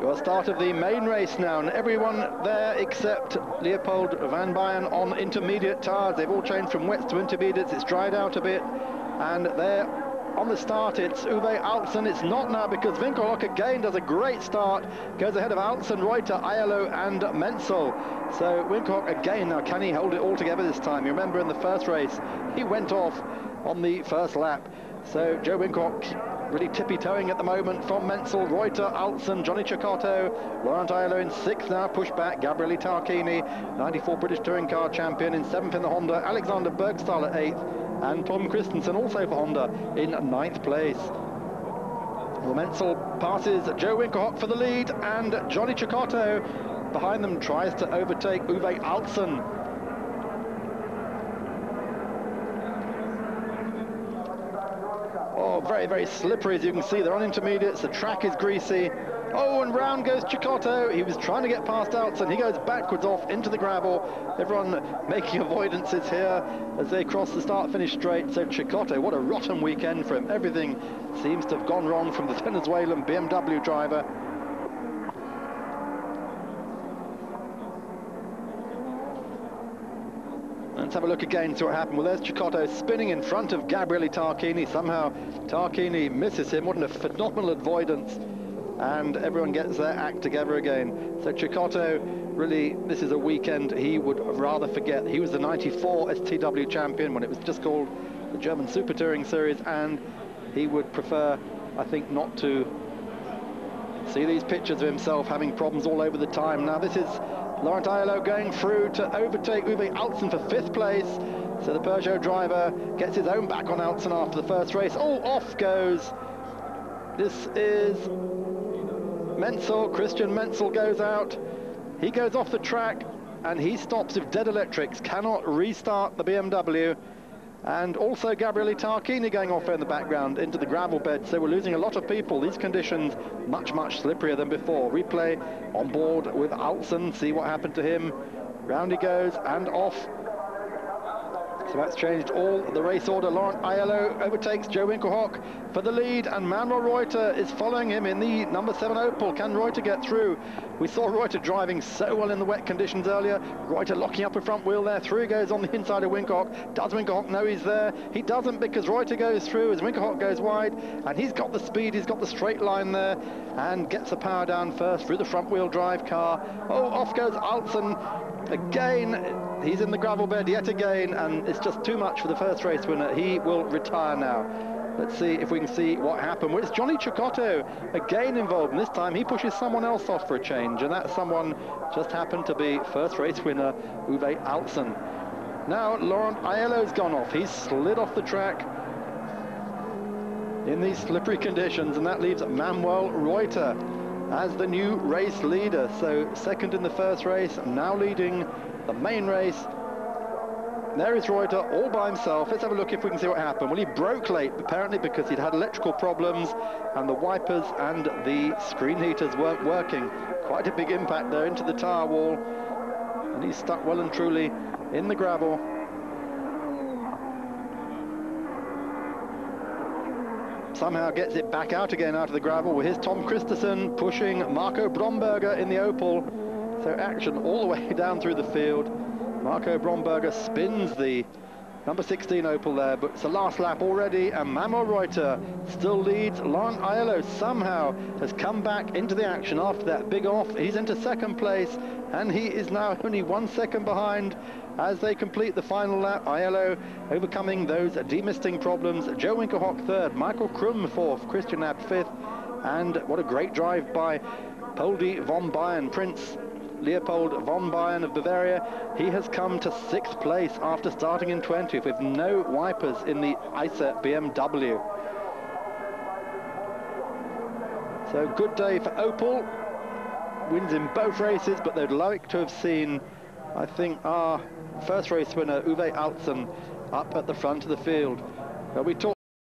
Your start of the main race now, and everyone there except Leopold van Bayen on intermediate tyres. They've all changed from wets to intermediates. It's dried out a bit, and they're on the start. It's Uwe Altzen. It's not now, because Winkelhock again does a great start, goes ahead of Altzen, Reuter, Aiello and Menzel. So Winkelhock again, now can he hold it all together this time? You remember in the first race he went off on the first lap. So Joe Winkelhock really tippy-toeing at the moment from Menzel, Reuter, Altzen, Johnny Cecotto, Laurent Aiello in 6th now, pushed back, Gabriele Tarquini, 94 British Touring Car champion, in 7th in the Honda, Alexander Bergstall at 8th, and Tom Christensen also for Honda in 9th place. Well, Menzel passes Joe Winkelhock for the lead, and Johnny Cecotto behind them tries to overtake Uwe Altzen. Oh, very, very slippery, as you can see. They're on intermediates. The track is greasy. Oh, and round goes Cecotto. He was trying to get past Altzen. He goes backwards off into the gravel. Everyone making avoidances here as they cross the start-finish straight. So Cecotto, what a rotten weekend for him. Everything seems to have gone wrong from the Venezuelan BMW driver. Let's have a look again, see what happened. Well, there's Cecotto spinning in front of Gabriele Tarquini. Somehow Tarquini misses him. What a phenomenal avoidance. And everyone gets their act together again. So Cecotto, really, this is a weekend he would rather forget. He was the 94 STW champion when it was just called the German Super Touring Series, and he would prefer, I think, not to see these pictures of himself having problems all over the time. Now this is Laurent Aiello going through to overtake Uwe Altzen for 5th place. So the Peugeot driver gets his own back on Altzen after the first race. Oh, off goes. This is Menzel. Christian Menzel goes out. He goes off the track and he stops if dead electrics cannot restart the BMW. And also Gabriele Tarquini going off in the background into the gravel bed. So we're losing a lot of people. These conditions much, much slipperier than before. Replay on board with Altzen. See what happened to him. Round he goes and off. So that's changed all the race order. Laurent Aiello overtakes Joe Winkelhock for the lead, and Manuel Reuter is following him in the number 7 Opel. Can Reuter get through? We saw Reuter driving so well in the wet conditions earlier. Reuter locking up a front wheel there. Through he goes on the inside of Winkelhock. Does Winkelhock know he's there? He doesn't, because Reuter goes through as Winkelhock goes wide, and he's got the speed, he's got the straight line there, and gets the power down first through the front wheel drive car. Oh, off goes Altzen. Again, he's in the gravel bed yet again, and it's just too much for the first race winner. He will retire now. Let's see if we can see what happened. Well, it's Johnny Cecotto again involved, and this time he pushes someone else off for a change, and that someone just happened to be first race winner Uwe Altzen. Now Laurent Aiello's gone off. He's slid off the track in these slippery conditions, and that leaves Manuel Reuter as the new race leader. So second in the first race, now leading the main race. There is Reuter all by himself. Let's have a look if we can see what happened. Well, he broke late, apparently because he'd had electrical problems and the wipers and the screen heaters weren't working. Quite a big impact there into the tyre wall, and he's stuck well and truly in the gravel. Somehow gets it back out again out of the gravel. Well, here's Tom Christensen pushing Marco Bromberger in the Opel. So action all the way down through the field. Marco Bromberger spins the number 16 Opel there, but it's the last lap already, and Manuel Reuter still leads. Laurent Aiello somehow has come back into the action after that big off. He's into second place, and he is now only 1 second behind as they complete the final lap. Aiello overcoming those demisting problems. Joe Winkelhock third, Michael Krum fourth, Christian Abt fifth, and what a great drive by Poldi von Bayern, Prince Leopold von Bayern of Bavaria. He has come to 6th place after starting in 20th with no wipers in the ISA BMW. So good day for Opel. Wins in both races, but they'd like to have seen, I think, our first race winner Uwe Altzen up at the front of the field. We talked